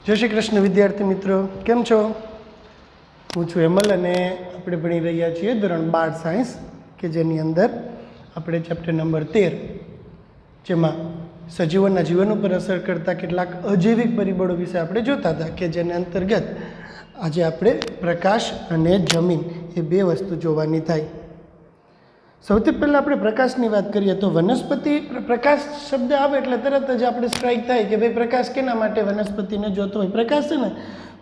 जय श्री कृष्ण विद्यार्थी मित्रों, केम छो? हूँ छुं हेमल अने आपणे भणी रह्या छीए धोरण 12 साइंस के जेनी अंदर आपणे चेप्टर नंबर 13 जेमां सजीवोना जीवन पर असर करता केटलाक अजैविक परिबळो विषे आपणे जोता हता के जेने अंतर्गत आज आपणे प्रकाश अने जमीन ए बे वस्तु जोवानी थाय। सौथी पहला आपणे प्रकाशनी वात करीए तो वनस्पति प्रकाश शब्द आवे एटले तरत ज आपणे स्ट्राइक थाय के भाई प्रकाश केना माटे वनस्पतिने जोतो होय। प्रकाश छे ने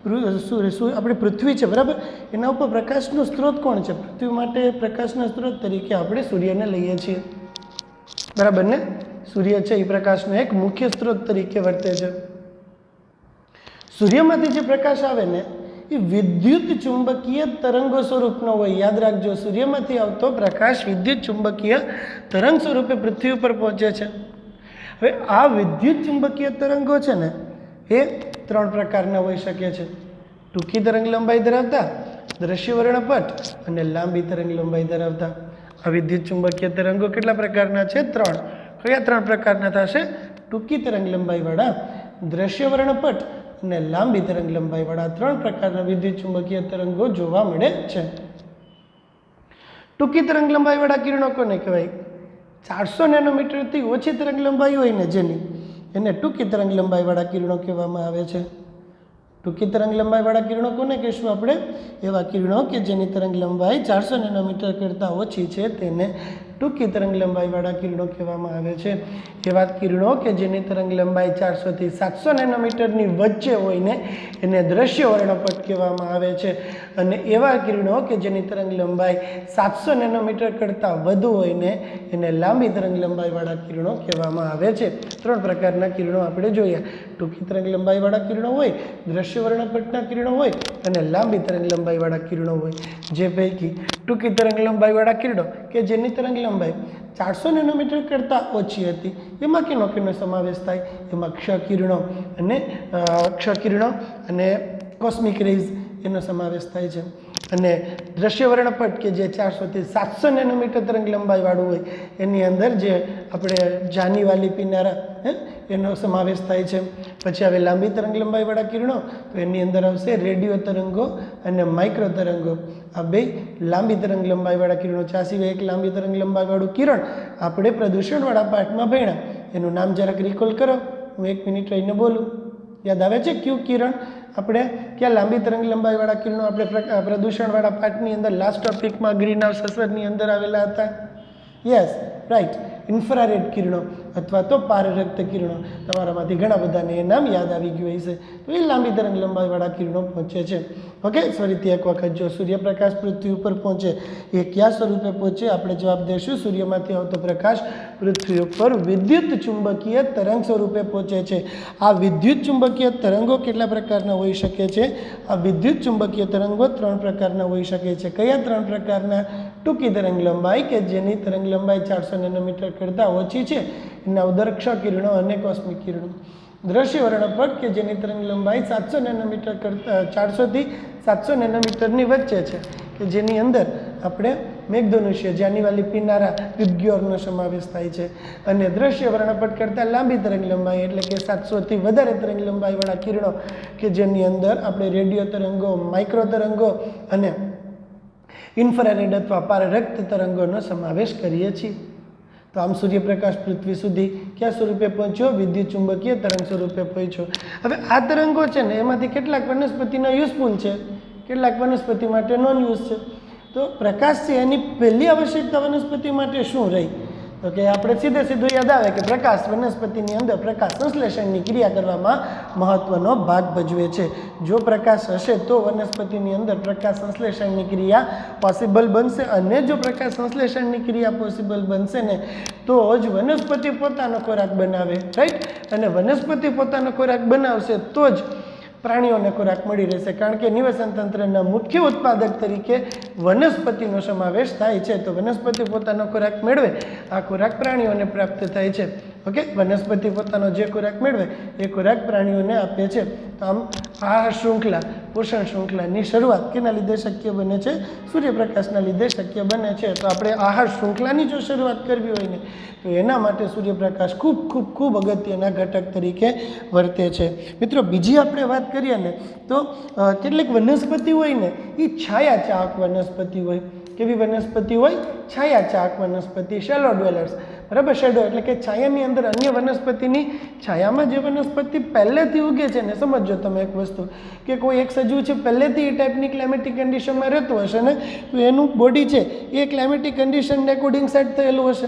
આપણે પૃથ્વી છે બરાબર, એના ઉપર પ્રકાશનો સ્ત્રોત કોણ છે? પૃથ્વી માટે પ્રકાશના સ્ત્રોત તરીકે આપણે સૂર્યને લઈએ છીએ બરાબર ને। સૂર્ય છે એ પ્રકાશનો એક મુખ્ય સ્ત્રોત તરીકે વર્તે છે। સૂર્યમાંથી જે પ્રકાશ આવે ને એ વિદ્યુત ચુંબકીય તરંગો સ્વરૂપનો હોય। યાદ રાખજો, સૂર્યમાંથી આવતો પ્રકાશ વિદ્યુત ચુંબકીય તરંગ સ્વરૂપે પૃથ્વી ઉપર પહોંચે છે। હવે આ વિદ્યુત ચુંબકીય તરંગો છે ને એ ત્રણ પ્રકારના હોઈ શકે છે। ટૂંકી તરંગ લંબાઈ ધરાવતા, દ્રશ્ય વર્ણપટ અને લાંબી તરંગ લંબાઈ ધરાવતા। આ વિદ્યુત ચુંબકીય તરંગો કેટલા પ્રકારના છે? ત્રણ। કયા ત્રણ પ્રકારના થશે? ટૂંકી તરંગ લંબાઈવાળા, દ્રશ્ય વર્ણપટ અને લાંબી તરંગ લંબાઈવાળા ત્રણ પ્રકારના વિદ્યુત ચુંબકીય તરંગો જોવા મળે છે। ટૂંકી તરંગ લંબાઈવાળા કિરણો કોને કહેવાય? 400 નેનોમીટરથી ઓછી તરંગ લંબાઈ હોય ને જેની, એને ટૂંકી તરંગ લંબાઈવાળા કિરણો કહેવામાં આવે છે। ટૂંકી તરંગ લંબાઈવાળા કિરણો કોને કહીશું આપણે? એવા કિરણો કે જેની તરંગ લંબાઈ 400 નેનોમીટર કરતાં ઓછી છે તેને ટૂંકી તરંગ લંબાઈવાળા કિરણો કહેવામાં આવે છે। એવા કિરણો કે જેની તરંગ લંબાઈ 400 થી 700 નેનોમીટરની વચ્ચે હોય ને એને દ્રશ્ય વર્ણપટ કહેવામાં આવે છે। અને એવા કિરણો કે જેની તરંગ લંબાઈ 700 નેનોમીટર કરતાં વધુ હોય ને એને લાંબી તરંગ લંબાઈવાળા કિરણો કહેવામાં આવે છે। ત્રણ પ્રકારના કિરણો આપણે જોયા। ટૂંકી તરંગ લંબાઈવાળા કિરણો હોય, દ્રશ્ય વર્ણપટના કિરણો હોય અને લાંબી તરંગ લંબાઈવાળા કિરણો હોય। જે પૈકી ટૂંકી તરંગ લંબાઈવાળા કિરણો કે જેની તરંગ લંબાઈ 400 નેનોમીટર કરતાં ઓછી હતી એમાં કેનો સમાવેશ થાય? એમાં ક્ષકિરણો અને કોસ્મિક રેઝ એનો સમાવેશ થાય છે। અને દ્રશ્ય વર્ણપટ કે જે 400 થી 700 નેનોમીટર તરંગ લંબાઈવાળું હોય એની અંદર જે આપણે જાનીવાલી પીનારા એનો સમાવેશ થાય છે। પછી આવે લાંબી તરંગ લંબાઈવાળા કિરણો, તો એની અંદર આવશે રેડિયો તરંગો અને માઇક્રો તરંગો। આ બે લાંબી તરંગ લંબાઈવાળા કિરણો છે। આ સિવાય એક લાંબી તરંગ લંબાઈવાળું કિરણ આપણે પ્રદૂષણવાળા પાઠમાં ભણ્યા, એનું નામ જરાક રિકોલ કરો, હું 1 મિનિટ રહીને બોલું। યાદ આવે છે ક્યુ કિરણ? આપણે ક્યાં લાંબી તરંગ લંબાઈવાળા કિરણો આપણે પ્રદૂષણવાળા પાઠની અંદર લાસ્ટ ટોપિકમાં ગ્રીન હાઉસ અસરની અંદર આવેલા હતા? યસ, રાઈટ, ઇન્ફ્રારેડ કિરણો અથવા તો પારરક્ત કિરણો। તમારામાંથી ઘણા બધાને એ નામ યાદ આવી ગયું હશે। તો એ લાંબી તરંગ લંબાઈવાળા કિરણો પહોંચે છે। ઓકે, ફરીથી એક વખત જો સૂર્યપ્રકાશ પૃથ્વી ઉપર પહોંચે એ કયા સ્વરૂપે પહોંચે? આપણે જવાબ દઈશું સૂર્યમાંથી આવતો પ્રકાશ પૃથ્વી ઉપર વિદ્યુત ચુંબકીય તરંગ સ્વરૂપે પહોંચે છે। આ વિદ્યુત ચુંબકીય તરંગો કેટલા પ્રકારના હોઈ શકે છે? આ વિદ્યુત ચુંબકીય તરંગો ત્રણ પ્રકારના હોઈ શકે છે। કયા ત્રણ પ્રકારના? ટૂંકી તરંગ લંબાઈ કે જેની તરંગ લંબાઈ 400 નેનોમીટર કરતાં ઓછી છે એના ઉદર્ક્ષ કિરણો અને કોસ્મિક કિરણો। દ્રશ્ય વર્ણપટ કે જેની તરંગ લંબાઈ 700 નેનોમીટર કરતાં 400 થી 700 નેનોમીટરની વચ્ચે છે કે જેની અંદર આપણે મેઘધનુષ્ય, જાનીવાલી પીનારા, વિબ્ગ્યોરનો સમાવેશ થાય છે। અને દ્રશ્ય વર્ણપટ કરતાં લાંબી તરંગ લંબાઈ એટલે કે 700 થી વધારે તરંગ લંબાઈવાળા કિરણો કે જેની અંદર આપણે રેડિયો તરંગો, માઇક્રો તરંગો અને ઇન્ફ્રારેડ અથવા પારરક્ત તરંગોનો સમાવેશ કરીએ છીએ। તો આમ સૂર્યપ્રકાશ પૃથ્વી સુધી કયા સ્વરૂપે પહોંચ્યો? વિદ્યુત ચુંબકીય તરંગ સ્વરૂપે પહોંચ્યો। હવે આ તરંગો છે ને એમાંથી કેટલાક વનસ્પતિના યુઝફુલ છે, કેટલાક વનસ્પતિ માટે નોન યુઝ છે। તો પ્રકાશ છે એની પહેલી આવશ્યકતા વનસ્પતિ માટે શું રહી? તો કે આપણે સીધું યાદ આવે કે પ્રકાશ વનસ્પતિની અંદર પ્રકાશ સંશ્લેષણની ક્રિયા કરવામાં મહત્વનો ભાગ ભજવે છે। જો પ્રકાશ હશે તો વનસ્પતિની અંદર પ્રકાશ સંશ્લેષણની ક્રિયા પોસિબલ બનશે, અને જો પ્રકાશ સંશ્લેષણની ક્રિયા પોસિબલ બનશે ને તો જ વનસ્પતિ પોતાનો ખોરાક બનાવે, રાઈટ? અને વનસ્પતિ પોતાનો ખોરાક બનાવશે તો જ પ્રાણીઓને ખોરાક મળી રહેશે, કારણ કે નિવસન તંત્રના મુખ્ય ઉત્પાદક તરીકે વનસ્પતિનો સમાવેશ થાય છે। તો વનસ્પતિ પોતાનો ખોરાક મેળવે, આ ખોરાક પ્રાણીઓને પ્રાપ્ત થાય છે। ઓકે, વનસ્પતિ પોતાનો જે ખોરાક મેળવે એ ખોરાક પ્રાણીઓને આપે છે. તો આમ આહાર શૃંખલા, પોષણ શૃંખલાની શરૂઆત કેના લીધે શક્ય બને છે? સૂર્યપ્રકાશના લીધે શક્ય બને છે. તો આપણે આહાર શૃંખલાની જો શરૂઆત કરવી હોય ને તો એના માટે સૂર્યપ્રકાશ ખૂબ ખૂબ ખૂબ અગત્યના ઘટક તરીકે વર્તે છે. મિત્રો, બીજી આપણે વાત કરીએ ને તો કેટલીક વનસ્પતિ હોય ને એ છાયાચાહક વનસ્પતિ હોય. કેવી વનસ્પતિ હોય? છાયાચાહક વનસ્પતિ, શેલો ડ્વેલર્સ. બરાબર, શેડો એટલે કે છાયાની અંદર અન્ય વનસ્પતિની છાયામાં જે વનસ્પતિ પહેલેથી ઉગે છે ને, સમજો તમે એક વસ્તુ કે કોઈ એક સજીવ છે પહેલેથી એ ટાઈપની ક્લાઇમેટિક કન્ડિશનમાં રહેતું હશે ને તો એનું બોડી છે એ ક્લાઇમેટિક કન્ડિશનને એકોર્ડિંગ સેટ થયેલું હશે.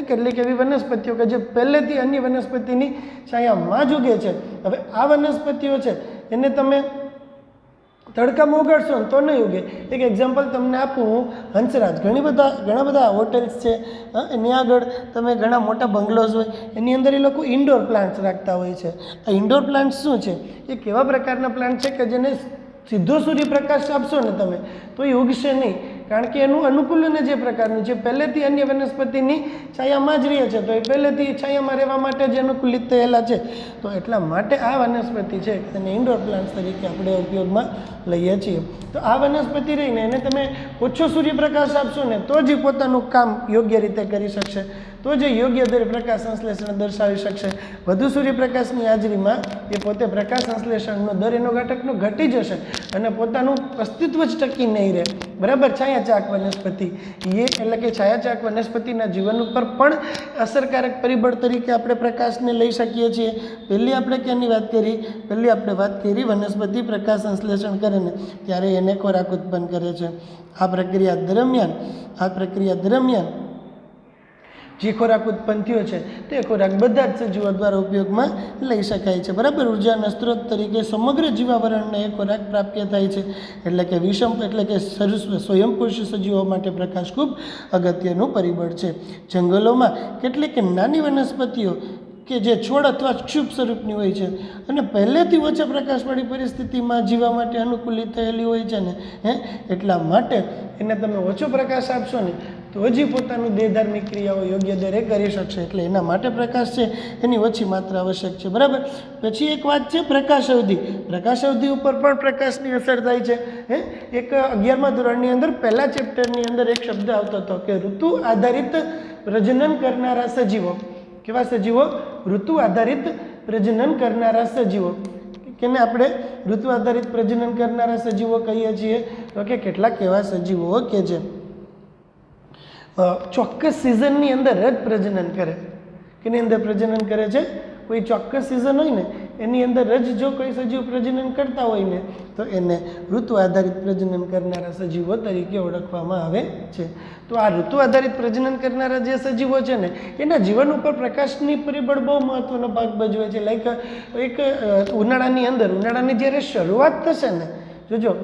કેટલીક એવી વનસ્પતિઓ કે જે પહેલેથી અન્ય વનસ્પતિની છાયામાં જ ઉગે છે. હવે આ વનસ્પતિઓ છે એને તમે તડકામાં ઉગાડશો ને તો નહીં ઉગે. એક એક્ઝામ્પલ તમને આપું હું, હંસરાજ. ઘણા બધા હોટેલ્સ છે, એની આગળ તમે ઘણા મોટા બંગલોઝ હોય એની અંદર એ લોકો ઇન્ડોર પ્લાન્ટ્સ રાખતા હોય છે. આ ઇન્ડોર પ્લાન્ટ્સ શું છે? એ કેવા પ્રકારના પ્લાન્ટ છે કે જેને સીધો સૂર્યપ્રકાશ આપશો ને તમે તો એ ઉગશે નહીં, કારણ કે એનું અનુકૂલન જે પ્રકારનું છે, પહેલેથી અન્ય વનસ્પતિની છાયામાં જ રહે છે તો એ પહેલેથી છાયામાં રહેવા માટે જ અનુકૂલિત થયેલા છે. તો એટલા માટે આ વનસ્પતિ છે તેને ઇન્ડોર પ્લાન્ટ્સ તરીકે આપણે ઉપયોગમાં લઈએ છીએ. તો આ વનસ્પતિ રહીને એને તમે ઓછો સૂર્યપ્રકાશ આપશો ને તો જ એ પોતાનું કામ યોગ્ય રીતે કરી શકશે, તો જ યોગ્ય દરે પ્રકાશ સંશ્લેષણ દર્શાવી શકશે. વધુ સૂર્યપ્રકાશની હાજરીમાં એ પોતે પ્રકાશ સંશ્લેષણનો દર એનો ઘટકનો ઘટી જશે અને પોતાનું અસ્તિત્વ જ ટકી નહીં રહે. બરાબર, છાયાચાહક વનસ્પતિ એ એટલે કે છાયાચાહક વનસ્પતિના જીવન ઉપર પણ અસરકારક પરિબળ તરીકે આપણે પ્રકાશને લઈ શકીએ છીએ. પહેલી આપણે ક્યાંની વાત કરી? પહેલી આપણે વાત કરી વનસ્પતિ પ્રકાશ સંશ્લેષણ કરે ને ત્યારે એને ખોરાક ઉત્પન્ન કરે છે. આ પ્રક્રિયા દરમિયાન જે ખોરાક ઉત્પન્ન થયો છે તે ખોરાક બધા જ સજીવો દ્વારા ઉપયોગમાં લઈ શકાય છે. બરાબર, ઉર્જાના સ્ત્રોત તરીકે સમગ્ર જીવાવરણને એ ખોરાક પ્રાપ્ય થાય છે. એટલે કે સ્વયંપોષી સજીવો માટે પ્રકાશ ખૂબ અગત્યનું પરિબળ છે. જંગલોમાં કેટલીક નાની વનસ્પતિઓ કે જે છોડ અથવા ક્ષુપ સ્વરૂપની હોય છે અને પહેલેથી ઓછા પ્રકાશવાળી પરિસ્થિતિમાં જીવવા માટે અનુકૂલિત થયેલી હોય છે ને એટલા માટે એને તમે ઓછો પ્રકાશ આપશો ને તો હજી પોતાનું દેહધાર્મિક ક્રિયાઓ યોગ્ય દરે કરી શકશે. એટલે એના માટે પ્રકાશ છે એની ઓછી માત્રા આવશ્યક છે. બરાબર, પછી એક વાત છે પ્રકાશ અવધિ. પ્રકાશ અવધિ ઉપર પણ પ્રકાશની અસર થાય છે. એક 11મા ધોરણની અંદર પહેલા ચેપ્ટરની અંદર એક શબ્દ આવતો હતો કે ઋતુ આધારિત પ્રજનન કરનારા સજીવો. કેવા સજીવો? ઋતુ આધારિત પ્રજનન કરનારા સજીવો. કેને આપણે ઋતુ આધારિત પ્રજનન કરનારા સજીવો કહીએ છીએ? તો કે કેટલાક એવા સજીવો કે જે ચોક્કસ સિઝનની અંદર જ પ્રજનન કરે. કેની અંદર પ્રજનન કરે છે? કોઈ ચોક્કસ સિઝન હોય ને એની અંદર જ જો કોઈ સજીવ પ્રજનન કરતા હોય ને તો એને ઋતુ આધારિત પ્રજનન કરનારા સજીવો તરીકે ઓળખવામાં આવે છે. તો આ ઋતુ આધારિત પ્રજનન કરનારા જે સજીવો છે ને એના જીવન ઉપર પ્રકાશની પરિબળ બહુ મહત્વનો ભાગ ભજવે છે. લાઈક એક ઉનાળાની જ્યારે શરૂઆત થશે ને, જોજો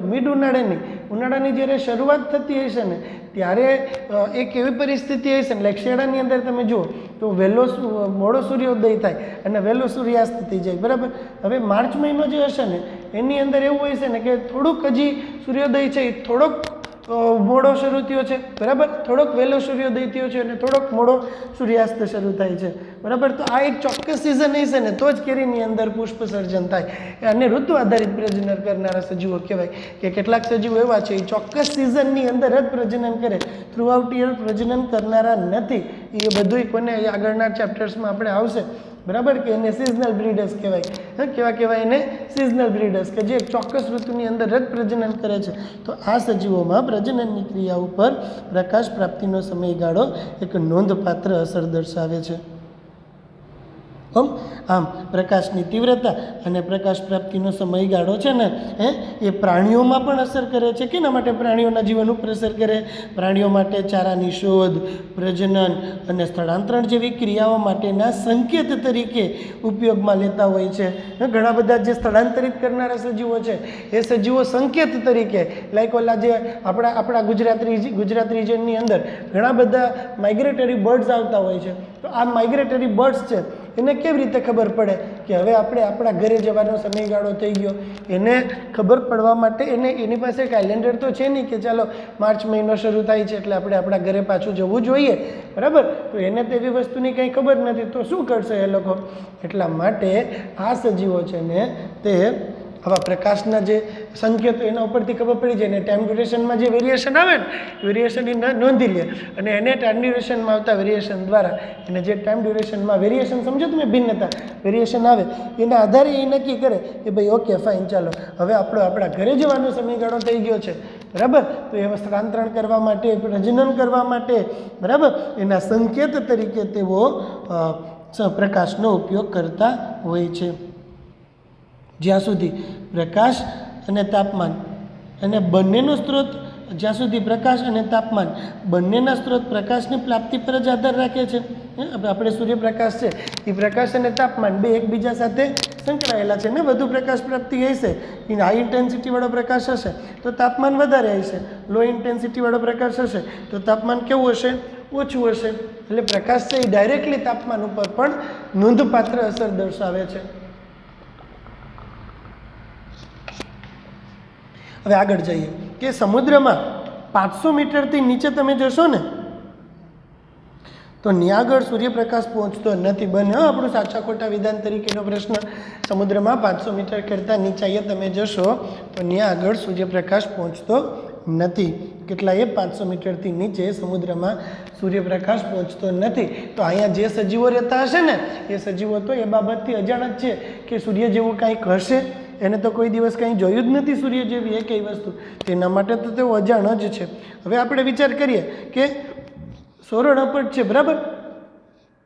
ઉનાળાની જ્યારે શરૂઆત થતી હશે ને ત્યારે એક એવી પરિસ્થિતિ હશે ને, લાઈક શિયાળાની અંદર તમે જુઓ તો મોડો સૂર્યોદય થાય અને વહેલો સૂર્યાસ્ત થઈ જાય. બરાબર, હવે માર્ચ મહિનો જે હશે ને એની અંદર એવું હોય છે ને કે થોડુંક હજી સૂર્યોદય છે એ થોડોક મોડો શરૂ થયો છે. બરાબર, થોડોક વહેલો સૂર્યોદય થયો છે અને થોડોક મોડો સૂર્યાસ્ત શરૂ થાય છે. બરાબર, તો આ એક ચોક્કસ સિઝન હશે ને તો જ કેરીની અંદર પુષ્પ સર્જન થાય અને ઋતુ આધારિત પ્રજનન કરનારા સજીવો કહેવાય. કે કેટલાક સજીવો એવા છે એ ચોક્કસ સિઝનની અંદર જ પ્રજનન કરે, થ્રુઆઉટ યર પ્રજનન કરનારા નથી. એ બધું કોને આગળના ચેપ્ટર્સમાં આપણે આવશે. બરાબર, કે એને સિઝનલ બ્રીડર્સ કહેવાય. કેવા કહેવાય? એને સિઝનલ બ્રીડર્સ, કે જે ચોક્કસ ઋતુની અંદર જ પ્રજનન કરે છે. તો આ સજીવોમાં પ્રજનનની ક્રિયા ઉપર પ્રકાશ પ્રાપ્તિનો સમયગાળો એક નોંધપાત્ર અસર દર્શાવે છે. આમ પ્રકાશની તીવ્રતા અને પ્રકાશ પ્રાપ્તિનો સમયગાળો છે ને એ પ્રાણીઓમાં પણ અસર કરે છે. કેના માટે પ્રાણીઓના જીવન ઉપર અસર કરે? પ્રાણીઓ માટે ચારાની શોધ, પ્રજનન અને સ્થળાંતરણ જેવી ક્રિયાઓ માટેના સંકેત તરીકે ઉપયોગમાં લેતા હોય છે. ઘણા બધા જે સ્થળાંતરિત કરનારા સજીવો છે એ સજીવો સંકેત તરીકે, લાઈક ઓલા જે આપણા ગુજરાત રિજનની અંદર ઘણા બધા માઇગ્રેટરી બર્ડ્સ આવતા હોય છે. તો આ માઇગ્રેટરી બર્ડ્સ છે એને કેવી રીતે ખબર પડે કે હવે આપણે આપણા ઘરે જવાનો સમયગાળો થઈ ગયો, એને ખબર પડવા માટે એની પાસે કેલેન્ડર તો છે નહીં કે ચાલો માર્ચ મહિનો શરૂ થાય છે એટલે આપણે આપણા ઘરે પાછું જવું જોઈએ, બરાબર? તો એને તો એવી વસ્તુની કંઈ ખબર નથી, તો શું કરશે એ લોકો? એટલા માટે આ સજીવો છે ને તે આવા પ્રકાશના જે સંકેતો એના ઉપરથી ખબર પડી જાય ને ટાઈમ ડ્યુરેશનમાં જે વેરિએશન આવે ને વેરિએશન એ નોંધી લે અને એને ટાઈમ ડ્યુરેશનમાં આવતા વેરિએશન દ્વારા એને જે ટાઈમ ડ્યુરેશનમાં વેરિએશન સમજો તમે ભિન્નતા વેરિએશન આવે એના આધારે એ નક્કી કરે કે ભાઈ ઓકે ફાઇન ચાલો હવે આપણા ઘરે જવાનો સમયગાળો થઈ ગયો છે, બરાબર? તો એ સ્થળાંતરણ કરવા માટે પ્રજનન કરવા માટે, બરાબર, એના સંકેત તરીકે તેઓ પ્રકાશનો ઉપયોગ કરતા હોય છે. જ્યાં સુધી પ્રકાશ અને તાપમાન અને બંનેનો સ્ત્રોત જ્યાં સુધી પ્રકાશ અને તાપમાન બંનેના સ્ત્રોત પ્રકાશની પ્રાપ્તિ પર જ આધાર રાખે છે. આપણે સૂર્યપ્રકાશ છે એ પ્રકાશ અને તાપમાન બે એકબીજા સાથે સંકળાયેલા છે ને વધુ પ્રકાશ પ્રાપ્તિ હશે એ હાઈ ઇન્ટેન્સિટીવાળો પ્રકાશ હશે તો તાપમાન વધારે હશે, લો ઇન્ટેન્સિટીવાળો પ્રકાશ હશે તો તાપમાન કેવું હશે? ઓછું હશે. એટલે પ્રકાશ છે એ ડાયરેક્ટલી તાપમાન ઉપર પણ નોંધપાત્ર અસર દર્શાવે છે. હવે આગળ જઈએ કે સમુદ્રમાં 500 મીટરથી નીચે તમે જશો ને તો ત્યાં આગળ સૂર્યપ્રકાશ પહોંચતો નથી. બને આપણું સાચા ખોટા વિધાન તરીકેનો પ્રશ્ન. સમુદ્રમાં 500 મીટર કરતાં નીચાઈએ તમે જશો તો ત્યાં આગળ સૂર્યપ્રકાશ પહોંચતો નથી. કેટલાએ 500 મીટરથી નીચે સમુદ્રમાં સૂર્યપ્રકાશ પહોંચતો નથી. તો અહીંયા જે સજીવો રહેતા હશે ને એ સજીવો તો એ બાબતથી અજાણ જ છે કે સૂર્ય જેવું કાંઈક હશે, એને તો કોઈ દિવસ કંઈ જોયું જ નથી સૂર્ય જેવી એ કઈ વસ્તુ, તેના માટે તો તેઓ અજાણ જ છે. હવે આપણે વિચાર કરીએ કે સૌરણપટ છે, બરાબર,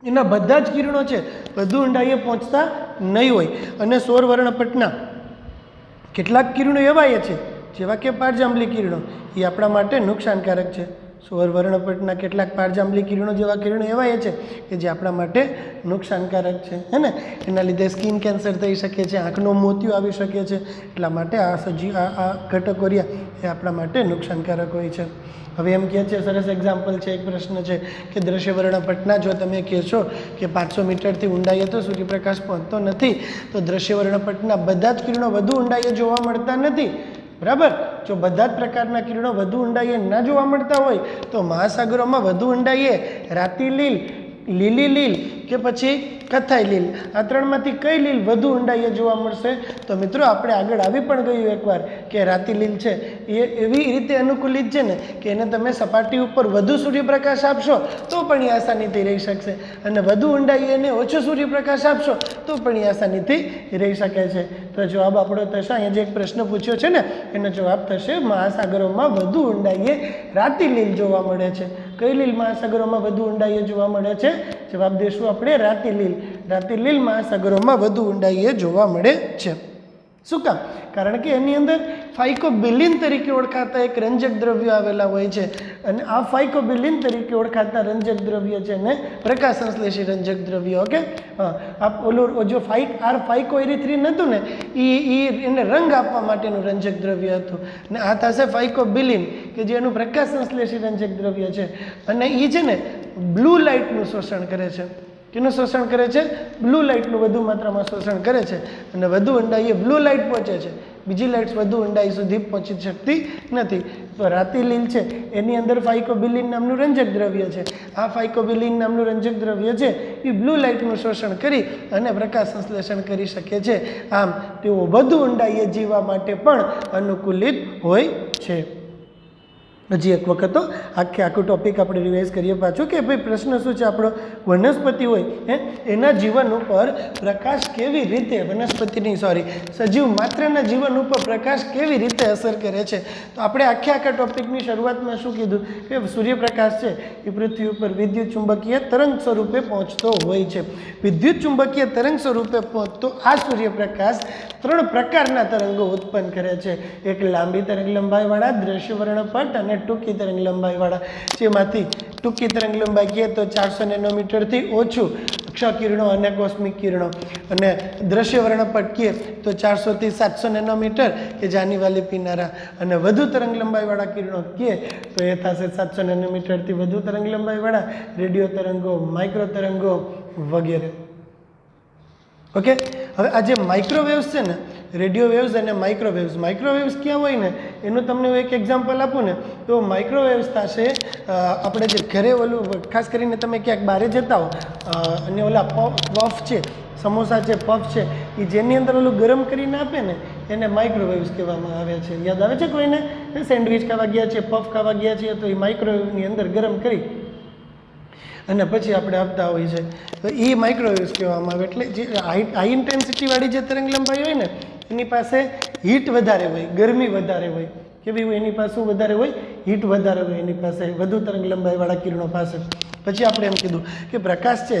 એના બધા જ કિરણો છે બધું ઊંડાઈએ પહોંચતા નહીં હોય અને સૌરવર્ણપટના કેટલાક કિરણો એવા છે જેવા કે પારજાંબલી કિરણો એ આપણા માટે નુકસાનકારક છે. સૌરવર્ણપટના કેટલાક પારજાંબલી કિરણો જેવા કિરણો એવા છે કે જે આપણા માટે નુકસાનકારક છે, હે ને? એના લીધે સ્કિન કેન્સર થઈ શકે છે, આંખનો મોતિયો આવી શકે છે. એટલા માટે આ ઘટકો રહ્યા એ આપણા માટે નુકસાનકારક હોય છે. હવે એમ કહે છે, સરસ એક્ઝામ્પલ છે, એક પ્રશ્ન છે કે દ્રશ્યવર્ણપટના જો તમે કહેશો કે 500 મીટરથી ઊંડાઈએ તો સૂર્યપ્રકાશ પહોંચતો નથી તો દ્રશ્યવર્ણપટના બધા જ કિરણો વધુ ઊંડાઈએ જોવા મળતા નથી, બરાબર? જો બધા જ પ્રકારના કિરણો વધુ ઊંડાઈએ ના જોવા મળતા હોય તો મહાસાગરોમાં વધુ ઊંડાઈએ રાતી લીલ, લીલી લીલ કે પછી કથાઈ લીલ, આ ત્રણમાંથી કઈ લીલ વધુ ઊંડાઈએ જોવા મળશે? તો મિત્રો આપણે આગળ આવી પણ ગયું એકવાર કે રાતી લીલ છે એ એવી રીતે અનુકૂલિત છે ને કે એને તમે સપાટી ઉપર વધુ સૂર્યપ્રકાશ આપશો તો પણ એ આસાનીથી રહી શકશે અને વધુ ઊંડાઈએ એને ઓછો સૂર્યપ્રકાશ આપશો તો પણ એ આસાનીથી રહી શકે છે. તો જવાબ આપણો થશે, અહીંયા જે એક પ્રશ્ન પૂછ્યો છે ને એનો જવાબ થશે મહાસાગરોમાં વધુ ઊંડાઈએ રાતી લીલ જોવા મળે છે. કઈ લીલ મહાસાગરોમાં વધુ ઊંડાઈએ જોવા મળે છે? જવાબ દેશું આપણે રાતી લીલ. રાતી લીલ મહાસાગરોમાં વધુ ઊંડાઈએ જોવા મળે છે. શું કામ? કારણ કે એની અંદર ફાઇકોબિલિન તરીકે ઓળખાતા એક રંજક દ્રવ્ય આવેલા હોય છે અને આ ફાઇકોબિલિન તરીકે ઓળખાતા રંજક દ્રવ્ય છે ને પ્રકાશ સંશ્લેષી રંજક દ્રવ્ય. ઓકે, આ ઓલું જો ફાઇકોએરિથ્રિન હતું ને એને રંગ આપવા માટેનું રંજક દ્રવ્ય હતું ને આ થશે ફાઇકોબિલિન કે જે એનું પ્રકાશ સંશ્લેષી રંજક દ્રવ્ય છે અને એ છે ને બ્લુ લાઇટનું શોષણ કરે છે. કેનું શોષણ કરે છે? બ્લુ લાઇટનું વધુ માત્રામાં શોષણ કરે છે અને વધુ ઊંડાઈએ બ્લુ લાઇટ પહોંચે છે, બીજી લાઇટ્સ વધુ ઊંડાઈ સુધી પહોંચી શકતી નથી. તો રાતી લીલ છે એની અંદર ફાઇકોબિલિન નામનું રંજક દ્રવ્ય છે. આ ફાઇકોબિલિન નામનું રંજક દ્રવ્ય છે એ બ્લુ લાઇટનું શોષણ કરી અને પ્રકાશ સંશ્લેષણ કરી શકે છે. આમ તેઓ વધુ ઊંડાઈએ જીવવા માટે પણ અનુકૂલિત હોય છે. હજી એક વખત તો આખું ટોપિક આપણે રિવાઇઝ કરીએ પાછું કે ભાઈ પ્રશ્ન શું છે આપણો? વનસ્પતિ હોય એના જીવન ઉપર પ્રકાશ કેવી રીતે સજીવ માત્રના જીવન ઉપર પ્રકાશ કેવી રીતે અસર કરે છે? તો આપણે આખા ટોપિકની શરૂઆતમાં શું કીધું કે સૂર્યપ્રકાશ છે એ પૃથ્વી ઉપર વિદ્યુત ચુંબકીય તરંગ સ્વરૂપે પહોંચતો હોય છે. વિદ્યુત ચુંબકીય તરંગ સ્વરૂપે પહોંચતો આ સૂર્યપ્રકાશ 3 પ્રકારના તરંગો ઉત્પન્ન કરે છે. એક લાંબી તરંગ લંબાઈવાળા દ્રશ્યવર્ણપટ અને ટૂંકી તરંગ લંબાઈવાળા, જેમાંથી ટૂંકી તરંગ લંબાઈ કહીએ તો 400 નેનોમીટરથી ઓછું ક્ષકિરણો અને કોસ્મિક કિરણો અને દ્રશ્યવર્ણપટ કહીએ તો 400 થી 700 નેનોમીટર કે જાની વાલી પીનારા અને વધુ તરંગ લંબાઈવાળા કિરણો કહીએ તો એ થશે 700 નેનોમીટરથી વધુ તરંગ લંબાઈવાળા રેડિયો તરંગો, માઇક્રો તરંગો વગેરે. ઓકે, હવે આ જે માઇક્રોવેવ્સ છે ને, રેડિયો વેવ્સ અને માઇક્રોવેવ્સ ક્યાં હોય ને એનું તમને હું એક એક્ઝામ્પલ આપું ને તો માઇક્રોવેવ્સ થશે આપણે જે ઘરે ઓલું ખાસ કરીને તમે ક્યાંક બહાર જતા હો અને ઓલા પફ છે, સમોસા છે, પફ છે, એ જેની અંદર ઓલું ગરમ કરીને આપે ને એને માઇક્રોવેવ્સ કહેવામાં આવે છે. યાદ આવે છે કોઈને? સેન્ડવિચ ખાવા ગયા છે, પફ ખાવા ગયા છીએ તો એ માઇક્રોવેવની અંદર ગરમ કરી અને પછી આપણે આપતા હોય છે તો એ માઇક્રોવેવ્સ કહેવામાં આવે. એટલે જે હાઈ ઇન્ટેન્સિટીવાળી જે તરંગ લંબાઈ હોય ને એની પાસે હીટ વધારે હોય, ગરમી વધારે હોય. કેવી હોય? એની પાસે વધારે હોય, હીટ વધારે હોય એની પાસે, વધુ તરંગ લંબાઈવાળા કિરણો પાસે. પછી આપણે એમ કીધું કે પ્રકાશ છે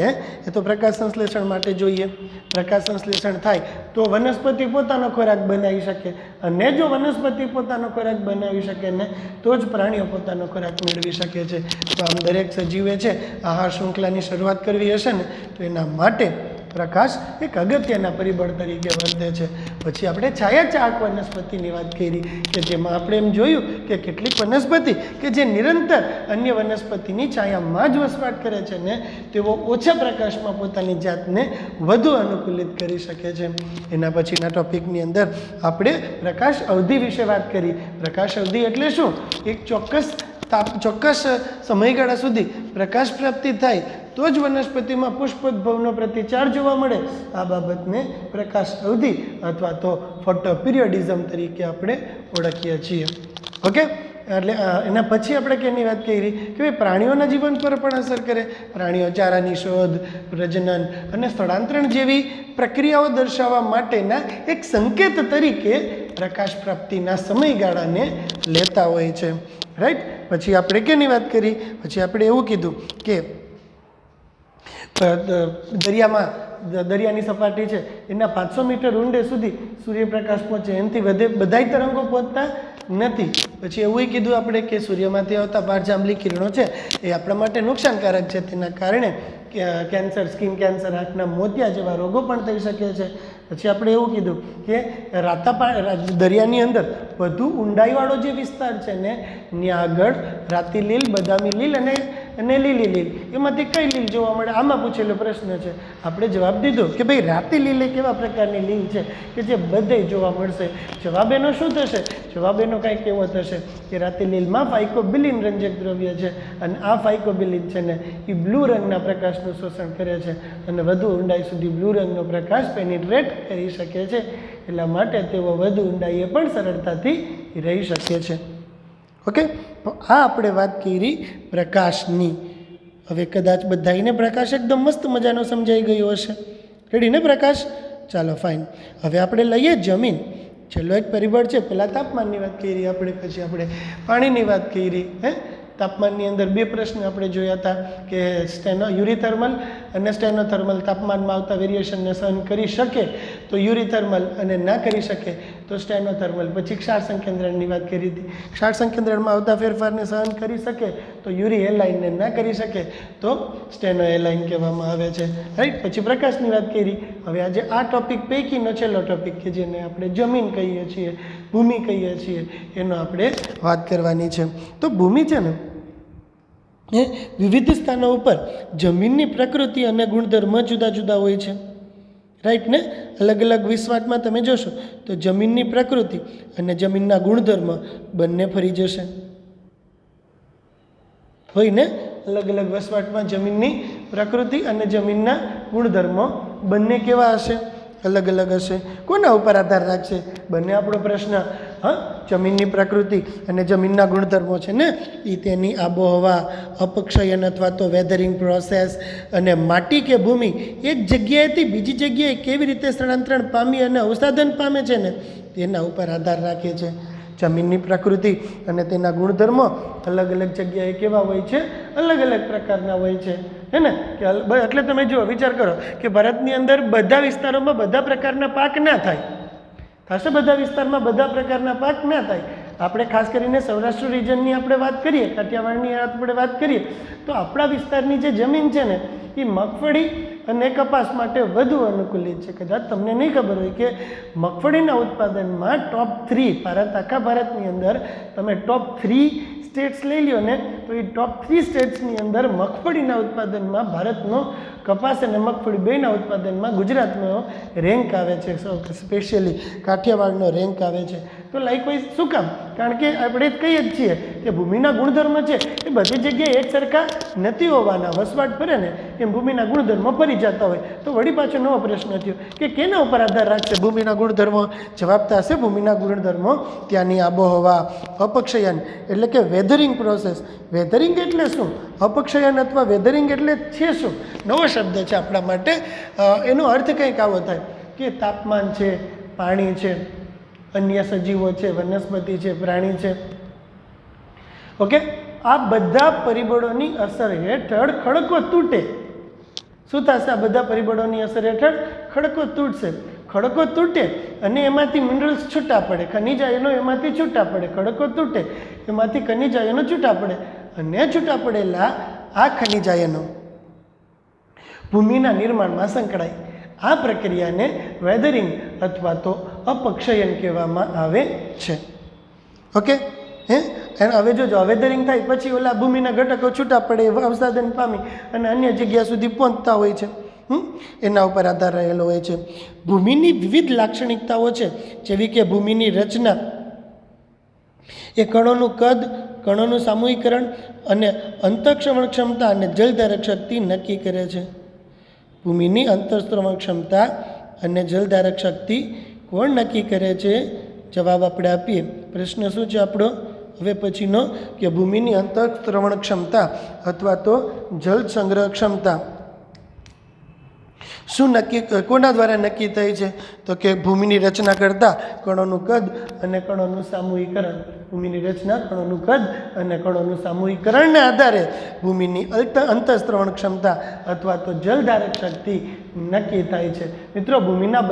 એ તો પ્રકાશ સંશ્લેષણ માટે જોઈએ. પ્રકાશ સંશ્લેષણ થાય તો વનસ્પતિ પોતાનો ખોરાક બનાવી શકે, અને જો વનસ્પતિ પોતાનો ખોરાક બનાવી શકે ને તો જ પ્રાણીઓ પોતાનો ખોરાક મેળવી શકે છે. તો આમ દરેક સજીવે છે આહાર શૃંખલાની શરૂઆત કરવી હશે ને તો એના માટે પ્રકાશ એક અગત્યના પરિબળ તરીકે વર્તે છે. પછી આપણે છાયાચાહક વનસ્પતિની વાત કરી કે જેમાં આપણે એમ જોયું કે કેટલીક વનસ્પતિ કે જે નિરંતર અન્ય વનસ્પતિની છાયામાં જ વસવાટ કરે છે ને તેઓ ઓછા પ્રકાશમાં પોતાની જાતને વધુ અનુકૂલિત કરી શકે છે. એના પછીના ટોપિકની અંદર આપણે પ્રકાશ અવધિ વિશે વાત કરી. પ્રકાશ અવધિ એટલે શું? એક ચોક્કસ સમયગાળા સુધી પ્રકાશ પ્રાપ્તિ થાય તો જ વનસ્પતિમાં પુષ્પોદ્ભવનો પ્રતિચાર જોવા મળે. આ બાબતને પ્રકાશ અવધિ અથવા તો ફોટો પિરિયોડિઝમ તરીકે આપણે ઓળખીએ છીએ. ઓકે, એટલે એના પછી આપણે કેની વાત કરી કે ભાઈ પ્રાણીઓના જીવન પર પણ અસર કરે. પ્રાણીઓ ચારાની શોધ, પ્રજનન અને સ્થળાંતરણ જેવી પ્રક્રિયાઓ દર્શાવવા માટેના એક સંકેત તરીકે પ્રકાશ પ્રાપ્તિના સમયગાળાને લેતા હોય છે. રાઈટ. પછી આપણે કેની વાત કરી? પછી આપણે એવું કીધું કે દરિયાની સપાટી છે એના 500 મીટર ઊંડે સુધી સૂર્યપ્રકાશ પહોંચે, એનાથી વધે બધાય તરંગો પહોંચતા નથી. પછી એવું કીધું આપણે કે સૂર્યમાંથી આવતા પારજાંબલી કિરણો છે એ આપણા માટે નુકસાનકારક છે. તેના કારણે કેન્સર, સ્કિન કેન્સર, આંખના મોતિયા જેવા રોગો પણ થઈ શકે છે. પછી આપણે એવું કીધું કે દરિયાની અંદર વધુ ઊંડાઈવાળો જે વિસ્તાર છે ને ત્યાં આગળ રાતી લીલ, બદામી લીલ અને લીલી લીલ એમાંથી કઈ લીલ જોવા મળે? આમાં પૂછેલો પ્રશ્ન છે. આપણે જવાબ દીધો કે ભાઈ રાતી લીલ એ કેવા પ્રકારની લીલ છે કે જે બધે જોવા મળશે. જવાબ એનો શું થશે? જવાબ એનો કાંઈક એવો થશે કે રાતી લીલમાં ફાઇકોબિલિન રંજક દ્રવ્ય છે અને આ ફાઇકોબિલિન છે ને એ બ્લુ રંગના પ્રકાશનું શોષણ કરે છે અને વધુ ઊંડાઈ સુધી બ્લુ રંગનો પ્રકાશ પેનિટ્રેટ કરી શકે છે. એટલા માટે તેઓ વધુ ઊંડાઈએ પણ સરળતાથી રહી શકે છે. ઓકે, તો આ આપણે વાત કરી પ્રકાશની. હવે કદાચ બધાને પ્રકાશ એકદમ મસ્ત મજાનો સમજાઈ ગયો હશે. રેડી ને પ્રકાશ? ચાલો ફાઇન. હવે આપણે લઈએ જમીન. છેલ્લો એક પરિબળ છે. પહેલાં તાપમાનની વાત કરી આપણે, પછી આપણે પાણીની વાત કરી. તાપમાનની અંદર બે પ્રશ્ન આપણે જોયા હતા કે યુરીથર્મલ અને સ્ટેનોથર્મલ તાપમાનમાં આવતા વેરિએશનને સહન કરી શકે તો યુરીથર્મલ અને ના કરી શકે તો સ્ટેનોથર્મલ. પછી ક્ષાર સંકેન્દ્રણની વાત કરી હતી. ક્ષાર સંકેન્દ્રણમાં આવતા ફેરફારને સહન કરી શકે તો યુરી એલાઇનને ના કરી શકે તો સ્ટેનો એલાઇન કહેવામાં આવે છે. રાઈટ. પછી પ્રકાશની વાત કરી. હવે આજે આ ટોપિક પૈકીનો છેલ્લો ટોપિક કે જેને આપણે જમીન કહીએ છીએ, ભૂમિ કહીએ છીએ, એનો આપણે વાત કરવાની છે. તો ભૂમિ છે ને એ વિવિધ સ્થાનો ઉપર જમીનની પ્રકૃતિ અને ગુણધર્મ જુદા જુદા હોય છે. રાઈટ ને? અલગ અલગ વિસ્વાટમાં તમે જોશો તો જમીનની પ્રકૃતિ અને જમીનના ગુણધર્મ બંને ફરી જશે. હોય ને? અલગ અલગ વસવાટમાં જમીનની પ્રકૃતિ અને જમીનના ગુણધર્મો બંને કેવા હશે? અલગ અલગ હશે. કોના ઉપર આધાર રાખશે? બંને આપણો પ્રશ્ન. જમીનની પ્રકૃતિ અને જમીનના ગુણધર્મો છે ને એ તેની આબોહવા, અપક્ષયન અથવા તો વેધરિંગ પ્રોસેસ અને માટી કે ભૂમિ એક જગ્યાએથી બીજી જગ્યાએ કેવી રીતે સ્થળાંતરણ પામી અને અવસાધન પામે છે ને તેના ઉપર આધાર રાખે છે. જમીનની પ્રકૃતિ અને તેના ગુણધર્મો અલગ અલગ જગ્યાએ કેવા હોય છે? અલગ અલગ પ્રકારના હોય છે. હે ને? કે એટલે તમે જુઓ, વિચાર કરો કે ભારતની અંદર બધા વિસ્તારોમાં બધા પ્રકારના પાક ના થાય. થશે? બધા વિસ્તારમાં બધા પ્રકારના પાક ના થાય. આપણે ખાસ કરીને સૌરાષ્ટ્ર રિજનની આપણે વાત કરીએ, કાઠિયાવાડની આપણે વાત કરીએ તો આપણા વિસ્તારની જે જમીન છે ને એ મગફળી અને કપાસ માટે વધુ અનુકૂલિત છે. કદાચ તમને નહીં ખબર હોય કે મગફળીના ઉત્પાદનમાં ટોપ 3 આખા ભારતની અંદર તમે ટોપ 3 સ્ટેટ્સ લઈ લ્યો ને તો એ ટોપ 3 સ્ટેટ્સની અંદર મગફળીના ઉત્પાદનમાં ભારતનો કપાસ અને મગફળી બેના ઉત્પાદનમાં ગુજરાતનો રેન્ક આવે છે, સ્પેશિયલી કાઠિયાવાડનો રેન્ક આવે છે. તો લાઇકવાઇઝ શું કામ? કારણ કે આપણે કહીએ જ છીએ કે ભૂમિના ગુણધર્મ છે એ બધી જગ્યાએ એક સરખા નથી હોવાના. વસવાટ ફરે ને એમ ભૂમિના ગુણધર્મો ફરી જતા હોય. તો વળી પાછો નવો પ્રશ્ન થયો કે કેના ઉપર આધાર રાખશે ભૂમિના ગુણધર્મો? જવાબ થશે ભૂમિના ગુણધર્મો ત્યાંની આબોહવા, અપક્ષયન એટલે કે વેધરિંગ પ્રોસેસ. વેધરિંગ એટલે શું? અપક્ષયન અથવા વેધરિંગ એટલે છે શું? નવો શબ્દ છે આપણા માટે. એનો અર્થ કંઈક આવો થાય કે તાપમાન છે, પાણી છે, અન્ય સજીવો છે, વનસ્પતિ છે, પ્રાણી છે, ઓકે, આ બધા પરિબળોની અસર હેઠળ ખડકો તૂટે. શું થશે? આ બધા પરિબળોની અસર હેઠળ ખડકો તૂટશે. ખડકો તૂટે અને એમાંથી મિનરલ્સ છૂટા પડે, ખનિજ આયનો એમાંથી છૂટા પડે. ખડકો તૂટે એમાંથી ખનિજ આયનો છૂટા પડે અને છૂટા પડેલા આ ખનિજ આયનો ભૂમિના નિર્માણમાં સંકળાય. આ પ્રક્રિયાને વેધરિંગ અથવા તો અપક્ષયન કહેવામાં આવે છે. ઓકે, અને હવે જો વેધરિંગ થાય પછી ઓલા ભૂમિના ઘટકો છૂટા પડે, અવસાદન પામી અને અન્ય જગ્યા સુધી પહોંચતા હોય છે. એના ઉપર આધાર રહેલો હોય છે. ભૂમિની વિવિધ લાક્ષણિકતાઓ છે, જેવી કે ભૂમિની રચના, એ કણોનું કદ, કણોનું સામૂહિકરણ અને અંતઃશ્રવણ ક્ષમતા અને જલધારક શક્તિ નક્કી કરે છે. ભૂમિની અંતઃશ્રવણ ક્ષમતા અને જલધારક શક્તિ કોણ નક્કી કરે છે? જવાબ આપણે આપીએ. પ્રશ્ન શું છે આપણો હવે પછીનો કે ભૂમિની અંતઃશ્રવણ ક્ષમતા અથવા તો જલ સંગ્રહ ક્ષમતા શું નક્કી કોના દ્વારા નક્કી થઈ છે? તો કે ભૂમિની રચના કરતાં કણોનું કદ અને કણોનું સામૂહિકરણ. ભૂમિની રચના, કણોનું કદ અને કણોનું સામૂહિકરણને આધારે ભૂમિની અંતઃશ્રવણ ક્ષમતા અથવા તો જલધારક શક્તિ નક્કી થાય છે. મિત્રો, ભૂમિના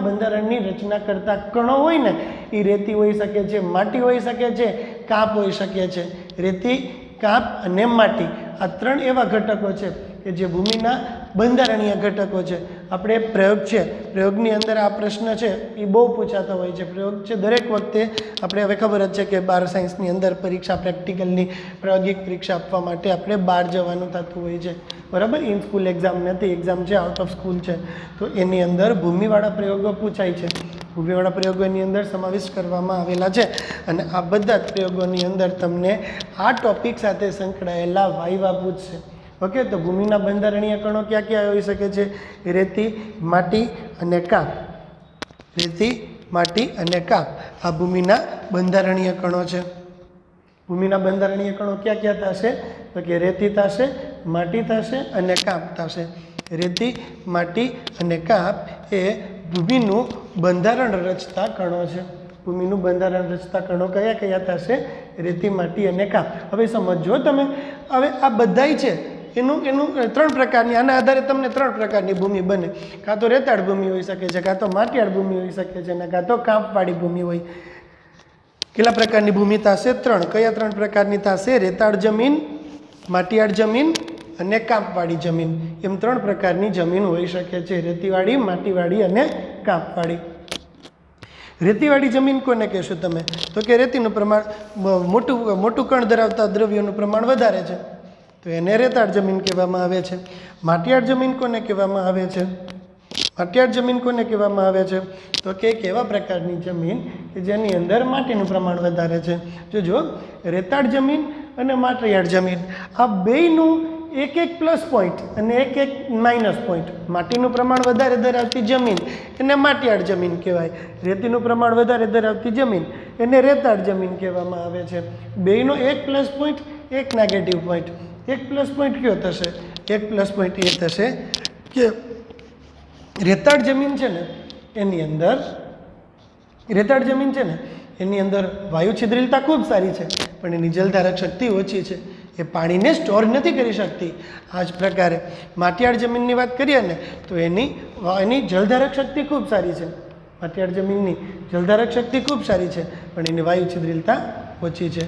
બંધારણની રચના કરતા કણો હોય ને એ રેતી હોઈ શકે છે, માટી હોઈ શકે છે, કાપ હોઈ શકે છે. રેતી, કાપ અને માટી આ 3 એવા ઘટકો છે કે જે ભૂમિના બંધારણીય ઘટકો છે. આપણે પ્રયોગ છે, પ્રયોગની અંદર આ પ્રશ્ન છે એ બહુ પૂછાતો હોય છે. પ્રયોગ છે દરેક વખતે આપણે હવે ખબર જ છે કે 12 સાયન્સની અંદર પરીક્ષા, પ્રેક્ટિકલની પ્રાયોગિક પરીક્ષા આપવા માટે આપણે બહાર જવાનું થતું હોય છે, બરાબર. ઇન સ્કૂલ એક્ઝામ નથી, એક્ઝામ છે આઉટ ઓફ સ્કૂલ છે. તો એની અંદર ભૂમિવાળા પ્રયોગો પૂછાય છે. ભૂમિવાળા પ્રયોગોની અંદર સમાવેશ કરવામાં આવેલા છે અને આ બધા જ પ્રયોગોની અંદર તમને આ ટોપિક સાથે સંકળાયેલા વાયવા પૂછશે. ઓકે, તો ભૂમિના બંધારણીય કણો ક્યાં ક્યાં હોઈ શકે છે? રેતી, માટી અને કાપ. રેતી, માટી અને કાપ આ ભૂમિના બંધારણીય કણો છે. ભૂમિના બંધારણીય કણો ક્યાં ક્યાં થશે? તો કે રેતી થશે, માટી થશે અને કાપ થશે. રેતી, માટી અને કાપ એ ભૂમિનું બંધારણ રચતા કણો છે. ભૂમિનું બંધારણ રચતા કણો કયા કયા થશે? રેતી, માટી અને કાપ. હવે સમજો તમે, હવે આ બધાય છે એનું 3 પ્રકારની, આના આધારે તમને 3 પ્રકારની ભૂમિ બને. કાં તો રેતાળ ભૂમિ હોઈ શકે છે, કાં તો માટીયાળ ભૂમિ હોઈ શકે છે અને કાં તો કાંપવાળી ભૂમિ હોય. કેટલા પ્રકારની ભૂમિ થશે? 3. કયા 3 પ્રકારની થશે? રેતાળ જમીન, માટીયાળ જમીન અને કાંપવાળી જમીન. એમ 3 પ્રકારની જમીન હોઈ શકે છે: રેતીવાળી, માટીવાળી અને કાંપવાળી. રેતીવાળી જમીન કોને કહેશો તમે? તો કે રેતીનું પ્રમાણ મોટું કણ ધરાવતા દ્રવ્યોનું પ્રમાણ વધારે છે, તો એને રેતાળ જમીન કહેવામાં આવે છે. માટીયાળ જમીન કોને કહેવામાં આવે છે? માટીયાળ જમીન કોને કહેવામાં આવે છે? તો કે એક એવા પ્રકારની જમીન કે જેની અંદર માટીનું પ્રમાણ વધારે છે. જો રેતાળ જમીન અને માટીયાળ જમીન આ બેયનું એક પ્લસ પોઈન્ટ અને એક માઇનસ પોઈન્ટ. માટીનું પ્રમાણ વધારે ધરાવતી જમીન એને માટીયાળ જમીન કહેવાય. રેતીનું પ્રમાણ વધારે ધરાવતી જમીન એને રેતાળ જમીન કહેવામાં આવે છે. બેયનો એક પ્લસ પોઈન્ટ, એક નેગેટિવ પોઈન્ટ. એક પ્લસ પોઈન્ટ કયો થશે? એક પ્લસ પોઈન્ટ એ થશે કે રેતાળ જમીન છે ને એની અંદર વાયુ છિદ્રિલતા ખૂબ સારી છે, પણ એની જલધારક શક્તિ ઓછી છે. એ પાણીને સ્ટોર નથી કરી શકતી. આ જ પ્રકારે માટીયાળ જમીનની વાત કરીએ ને તો એની જલધારક શક્તિ ખૂબ સારી છે. માટીયાળ જમીનની જલધારક શક્તિ ખૂબ સારી છે, પણ એની વાયુ છિદ્રિલતા ઓછી છે.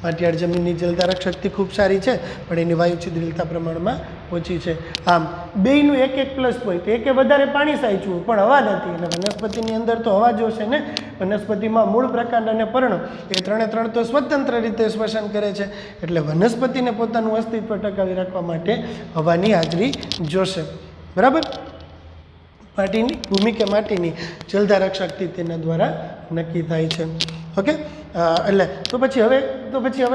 માટીયાળ જમીનની જલધારક શક્તિ ખૂબ સારી છે, પણ એની વાયુ છિદ્રિલતા પ્રમાણમાં ઓછી છે. આમ બેયનું એક એક પ્લસ પોઈન્ટ, એકે વધારે પાણી સાચવું પણ હવા નથી, અને વનસ્પતિની અંદર તો હવા જોશે ને. વનસ્પતિમાં મૂળ, પ્રકાંડ અને પર્ણ એ ત્રણ તો સ્વતંત્ર રીતે શ્વસન કરે છે, એટલે વનસ્પતિને પોતાનું અસ્તિત્વ ટકાવી રાખવા માટે હવાની હાજરી જોશે. બરાબર. માટીની ભૂમિ કે માટીની જલધારક શક્તિ તેના દ્વારા નક્કી થાય છે. ઓકે. એટલે તો પછી હવે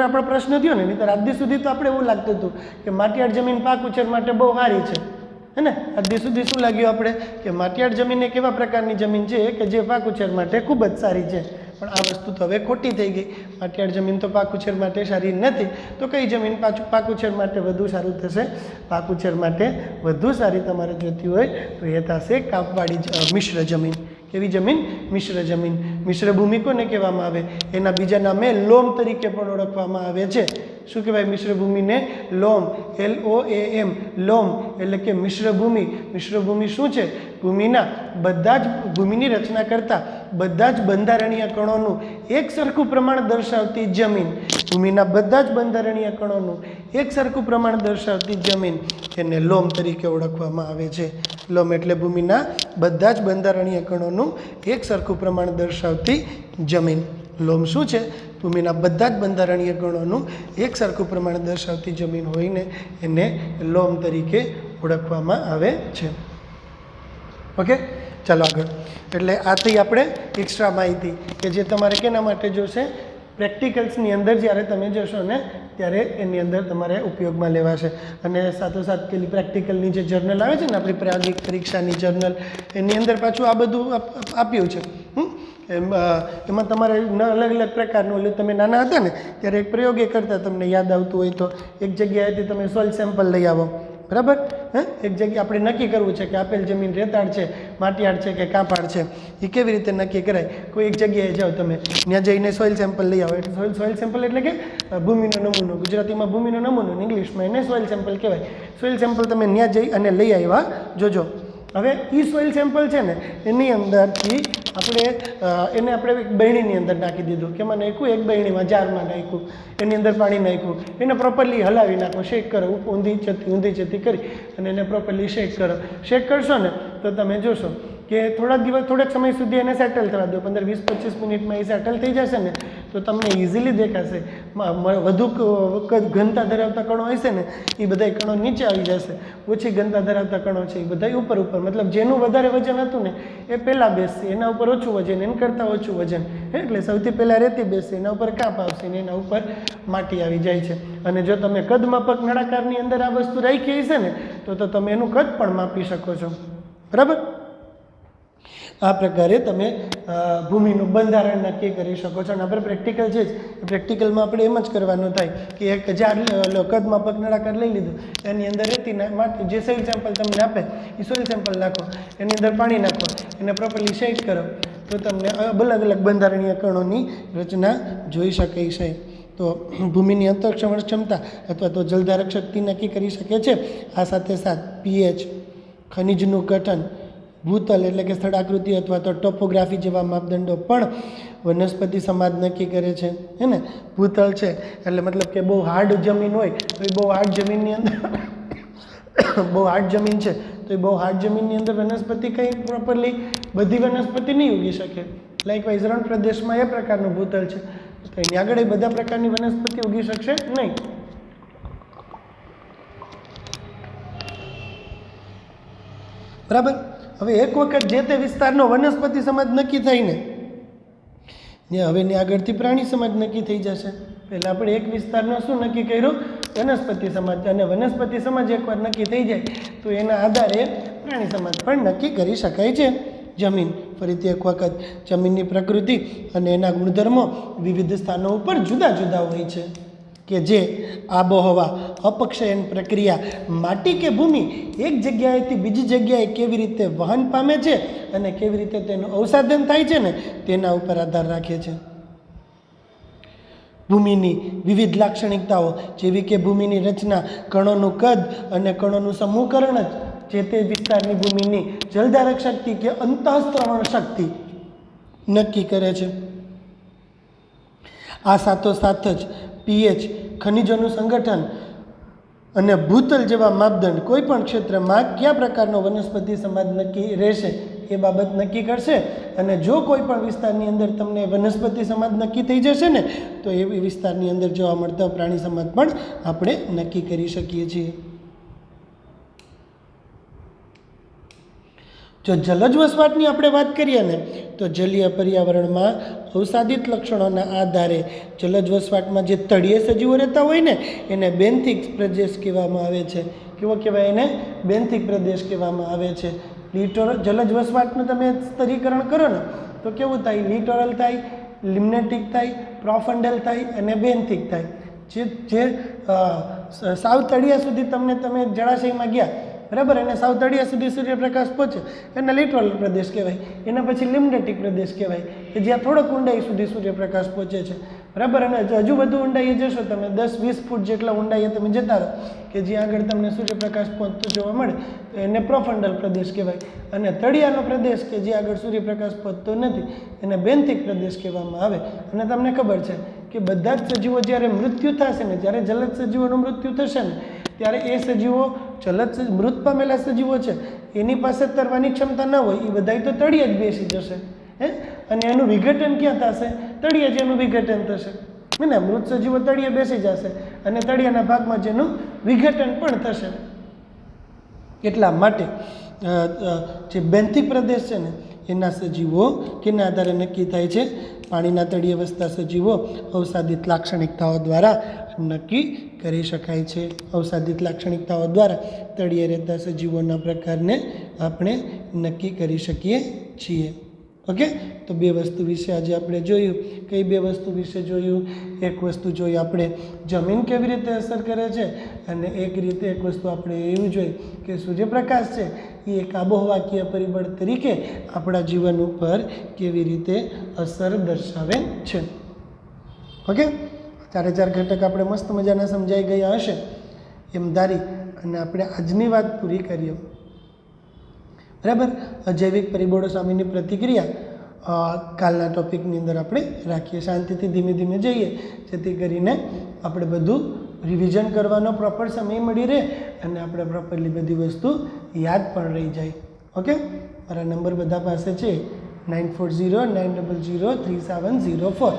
આપણો પ્રશ્ન થયો ને, નહીં તો આજ સુધી તો આપણે એવું લાગતું હતું કે માટીયાળ જમીન પાક ઉછેર માટે બહુ સારી છે, હે ને. આજ સુધી શું લાગ્યું આપણે કે માટીયાળ જમીન એક એવા પ્રકારની જમીન છે કે જે પાક ઉછેર માટે ખૂબ જ સારી છે. પણ આ વસ્તુ તો હવે ખોટી થઈ ગઈ. માટીયાળ જમીન તો પાક ઉછેર માટે સારી નથી, તો કઈ જમીન પાક ઉછેર માટે વધુ સારું થશે? પાક ઉછેર માટે વધુ સારી તમારે જોતી હોય તો એ થશે કાપવાળી મિશ્ર જમીન. કેવી જમીન? મિશ્ર જમીન. મિશ્ર ભૂમિ કોને કહેવામાં આવે? એના બીજા નામે લોમ તરીકે પણ ઓળખવામાં આવે છે. શું કહેવાય મિશ્ર ભૂમિને? લોમ. LOAM, લોમ એટલે કે મિશ્ર ભૂમિ. મિશ્ર ભૂમિ શું છે? ભૂમિની રચના કરતા બધા જ બંધારણીય કણોનું એક સરખું પ્રમાણ દર્શાવતી જમીન. ભૂમિના બધા જ બંધારણીય કણોનું એક સરખું પ્રમાણ દર્શાવતી જમીન એને લોમ તરીકે ઓળખવામાં આવે છે. લોમ એટલે ભૂમિના બધા જ બંધારણીય કણોનું એક સરખું પ્રમાણ દર્શાવતી જમીન. લોમ શું છે? ભૂમિના બધા જ બંધારણીય કણોનું એક સરખું પ્રમાણ દર્શાવતી જમીન હોઈને એને લોમ તરીકે ઓળખવામાં આવે છે. ઓકે, ચાલો આગળ. એટલે આ થઈ આપણે એક્સ્ટ્રા માહિતી કે જે તમારે કેના માટે જોશે? પ્રેક્ટિકલ્સની અંદર જ્યારે તમે જશો ને ત્યારે એની અંદર તમારે ઉપયોગમાં લેવાશે. અને સાથોસાથ પેલી પ્રેક્ટિકલની જે જર્નલ આવે છે ને આપણી પ્રાયોગિક પરીક્ષાની જર્નલ, એની અંદર પાછું આ બધું આપ્યું છે. એમાં તમારે અલગ અલગ પ્રકારનું, એટલે તમે નાના હતા ને ત્યારે એક પ્રયોગ એ કરતા, તમને યાદ આવતું હોય તો, એક જગ્યાએથી તમે સોઇલ સેમ્પલ લઈ આવો. બરાબર. એક જગ્યાએ આપણે નક્કી કરવું છે કે આપેલ જમીન રેતાળ છે, માટીયાળ છે કે કાંપાળ છે. એ કેવી રીતે નક્કી કરાય? કોઈ એક જગ્યાએ જાઓ તમે, ત્યાં જઈને સોઇલ સેમ્પલ લઈ આવો. એટલે સોઇલ સેમ્પલ એટલે કે ભૂમિનો નમૂનો. ગુજરાતીમાં ભૂમિનો નમૂનો, ઇંગ્લિશમાં એને સોઇલ સેમ્પલ કહેવાય. સોઇલ સેમ્પલ તમે ત્યાં જઈ અને લઈ આવ્યા જોજો. હવે એ સોઇલ સેમ્પલ છે ને એની અંદરથી આપણે એક બરણીની અંદર નાખી દીધું. કેમાં નાખ્યું? એક બરણીમાં, જારમાં નાખ્યું. એની અંદર પાણી નાખ્યું. એને પ્રોપરલી હલાવી નાખો, શેક કરો, ઊંધી ચેતી કરી અને એને પ્રોપરલી શેક કરો. શેક કરશો ને તો તમે જોશો કે થોડાક સમય સુધી એને સેટલ થવા દો. 15-20-25 મિનિટમાં એ સેટલ થઈ જશે ને તો તમને ઇઝીલી દેખાશે. વધુ ઘનતા ધરાવતા કણો હશે ને એ બધા કણો નીચે આવી જશે. ઓછી ઘનતા ધરાવતા કણો છે એ બધા ઉપર, મતલબ જેનું વધારે વજન હતું ને એ પહેલાં બેસશે, એના ઉપર ઓછું વજન, એના કરતાં ઓછું વજન. એટલે સૌથી પહેલાં રેતી બેસશે, એના ઉપર કાંપ આવશે ને એના ઉપર માટી આવી જાય છે. અને જો તમે કદમાપક નળાકારની અંદર આ વસ્તુ રાખી હશે ને તો તમે એનું કદ પણ માપી શકો છો. બરાબર. આ પ્રકારે તમે ભૂમિનું બંધારણ નક્કી કરી શકો છો. અને આપણે પ્રેક્ટિકલ છે જ, પ્રેક્ટિકલમાં આપણે એમ જ કરવાનું થાય કે એક કદમાપક નળાકાર લઈ લીધું, એની અંદર રેતી માટી, જે સોઇલ સેમ્પલ તમને આપે એ સોઇલ સેમ્પલ નાખો, એની અંદર પાણી નાખો, એને પ્રોપરલી શેક કરો તો તમને અલગ અલગ બંધારણીય કણોની રચના જોઈ શકાય છે. તો ભૂમિની અંતઃક્ષમણ ક્ષમતા અથવા તો જલધારક શક્તિ નક્કી કરી શકે છે. આ સાથે pH, ખનિજનું ગઠન, ભૂતલ એટલે કે સ્થળાકૃતિ અથવા તો ટોપોગ્રાફી જેવા માપદંડો પણ વનસ્પતિ સમાજ નક્કી કરે છે. હે ને. ભૂતલ છે એટલે મતલબ કે બહુ હાર્ડ જમીન હોય તો એ બહુ હાર્ડ જમીનની અંદર બહુ હાર્ડ જમીન છે તો એ બહુ હાર્ડ જમીનની અંદર વનસ્પતિ કંઈ પ્રોપરલી બધી વનસ્પતિ નહીં ઉગી શકે. લાઇકવાઇઝ રણ પ્રદેશમાં એ પ્રકારનું ભૂતલ છે તો એની આગળ એ બધા પ્રકારની વનસ્પતિ ઉગી શકશે નહીં. બરાબર. હવે એક વખત જે તે વિસ્તારનો વનસ્પતિ સમાજ નક્કી થાય ને હવે એની આગળથી પ્રાણી સમાજ નક્કી થઈ જશે. પહેલાં આપણે એક વિસ્તારનો શું નક્કી કર્યું? વનસ્પતિ સમાજ. અને વનસ્પતિ સમાજ એકવાર નક્કી થઈ જાય તો એના આધારે પ્રાણી સમાજ પણ નક્કી કરી શકાય છે. જમીન, ફરીથી એક વખત, જમીનની પ્રકૃતિ અને એના ગુણધર્મો વિવિધ સ્થાનો ઉપર જુદા જુદા હોય છે કે જે આબોહવા, અપક્ષયન પ્રક્રિયા, માટી કે ભૂમિ એક જગ્યાએથી બીજી જગ્યાએ કેવી રીતે વહન પામે છે અને કેવી રીતે તેનું અવસાદન થાય છે ને તેના ઉપર આધાર રાખે છે. ભૂમિની વિવિધ લાક્ષણિકતાઓ જેવી કે ભૂમિની રચના, કણોનું કદ અને કણોનું સમૂહકરણ જ જે તે વિસ્તારની ભૂમિની જલધારક શક્તિ કે અંતઃસ્ત્રવણ શક્તિ નક્કી કરે છે. આ સાથોસાથ જ pH, ખનિજોનું સંગઠન અને ભૂતલ જેવા માપદંડ કોઈ પણ ક્ષેત્રમાં કયા પ્રકારનો વનસ્પતિ સમાજ નક્કી રહેશે એ બાબત નક્કી કરશે. અને જો કોઈ પણ વિસ્તારની અંદર તમને વનસ્પતિ સમાજ નક્કી થઈ જશે ને તો એ વિસ્તારની અંદર જોવા મળતા પ્રાણી સમાજ પણ આપણે નક્કી કરી શકીએ છીએ. જો જલજ વસવાટની આપણે વાત કરીએ ને તો જલીય પર્યાવરણમાં અવસાદિત લક્ષણોના આધારે જલજ વસવાટમાં જે તળિયે સજીવો રહેતા હોય ને એને બેન્થિક પ્રદેશ કહેવામાં આવે છે. કેવો કહેવાય? એને બેન્થિક પ્રદેશ કહેવામાં આવે છે. જલજ વસવાટનું તમે સ્તરીકરણ કરો ને તો કેવું થાય? લિટોરલ થાય, લિમ્નેટિક થાય, પ્રોફન્ડલ થાય અને બેન્થિક થાય. જે સાવ તળિયા સુધી તમે જળાશયમાં ગયા બરાબર, અને સાવ તળિયા સુધી સૂર્યપ્રકાશ પહોંચે એને લિટોરલ પ્રદેશ કહેવાય. એના પછી લિમ્નેટિક પ્રદેશ કહેવાય કે જ્યાં થોડોક ઊંડાઈ સુધી સૂર્યપ્રકાશ પહોંચે છે બરાબર. અને હજુ વધુ ઊંડાઈએ જશો તમે 10-20 ફૂટ જેટલા ઊંડાઈએ તમે જતા રહો કે જ્યાં આગળ તમને સૂર્યપ્રકાશ પહોંચતો જોવા મળે તો એને પ્રોફન્ડલ પ્રદેશ કહેવાય. અને તળિયાનો પ્રદેશ કે જ્યાં આગળ સૂર્યપ્રકાશ પહોંચતો નથી એને બેન્થિક પ્રદેશ કહેવામાં આવે. અને તમને ખબર છે કે બધા જ સજીવો જ્યારે મૃત્યુ થશે ને, જ્યારે જલજ સજીવોનું મૃત્યુ થશે ને ત્યારે એ સજીવો મૃત પામેલા સજીવો છે એની પાસે તરવાની ક્ષમતા ન હોય એ બધાય તો તળિયે જ બેસી જશે અને એનું વિઘટન ક્યાં થશે? તળિયે જ એનું વિઘટન થશે ને. મૃત સજીવો તળિયે બેસી જશે અને તળિયાના ભાગમાં જેનું વિઘટન પણ થશે. એટલા માટે જે બેન્થિક પ્રદેશ છે ને એના સજીવો કેના આધારે નક્કી થાય છે? પાણીના તળિયે વસતા સજીવો અવસાદિત લાક્ષણિકતાઓ દ્વારા નક્કી કરી શકાય છે. અવસાદિત લાક્ષણિકતાઓ દ્વારા તળિયે રહેતા સજીવોના પ્રકારને આપણે નક્કી કરી શકીએ છીએ. ઓકે, તો બે વસ્તુ વિશે આજે આપણે જોયું. કઈ બે વસ્તુ વિશે જોયું? એક વસ્તુ જોઈ આપણે જમીન કેવી રીતે અસર કરે છે, અને એક વસ્તુ આપણે એવું જોઈ કે સૂર્યપ્રકાશ છે એ એક આબોહવાકીય પરિબળ તરીકે આપણા જીવન ઉપર કેવી રીતે અસર દર્શાવે છે. ઓકે, ચારે ચાર ઘટક આપણે મસ્ત મજાના સમજાઈ ગયા હશે એમ ધારી અને આપણે આજની વાત પૂરી કરીએ. બરાબર. અજૈવિક પરિબળો સામેની પ્રતિક્રિયા કાલના ટોપિકની અંદર આપણે રાખીએ. શાંતિથી ધીમે ધીમે જઈએ જેથી કરીને આપણે બધું રિવિઝન કરવાનો પ્રોપર સમય મળી રહે અને આપણે પ્રોપરલી બધી વસ્તુ યાદ પણ રહી જાય. ઓકે, મારા નંબર બધા પાસે છે 9409003704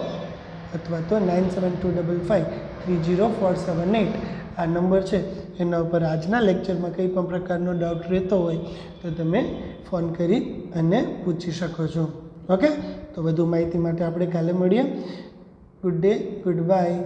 અથવા તો 9725530478 આ નંબર છે. એના ઉપર આજના લેક્ચરમાં કંઈ પણ પ્રકારનો ડાઉટ રહેતો હોય તો તમે ફોન કરી અને પૂછી શકો છો. ઓકે, તો વધુ માહિતી માટે આપણે કાલે મળીએ. Good day, good bye.